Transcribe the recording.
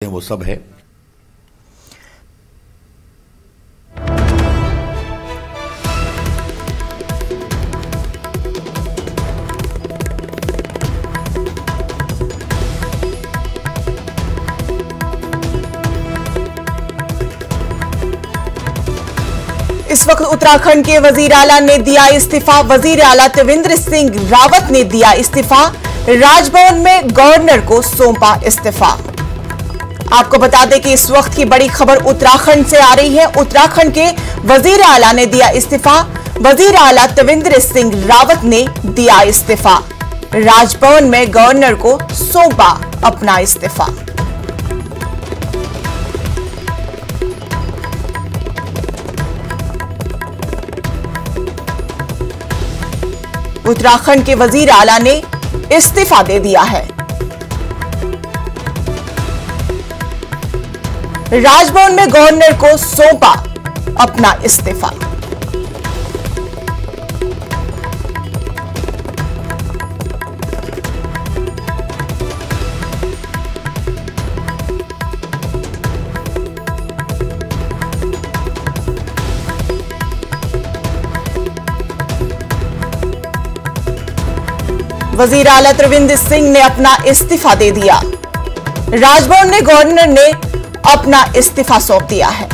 वो सब है। इस वक्त उत्तराखंड के वजीर आला ने दिया इस्तीफा। वजीर आला त्रिवेंद्र सिंह रावत ने दिया इस्तीफा। राजभवन में गवर्नर को सौंपा इस्तीफा। आपको बता दें कि इस वक्त की बड़ी खबर उत्तराखंड से आ रही है। उत्तराखंड के वजीर आला ने दिया इस्तीफा। वजीर आला त्रिवेंद्र सिंह रावत ने दिया इस्तीफा। राजभवन में गवर्नर को सौंपा अपना इस्तीफा। उत्तराखंड के वजीर आला ने इस्तीफा दे दिया है। राजभवन में गवर्नर को सौंपा अपना इस्तीफा। वजीर आला त्रिवेंद्र सिंह ने अपना इस्तीफा दे दिया। राजभवन ने गवर्नर ने अपना इस्तीफा सौंप दिया है।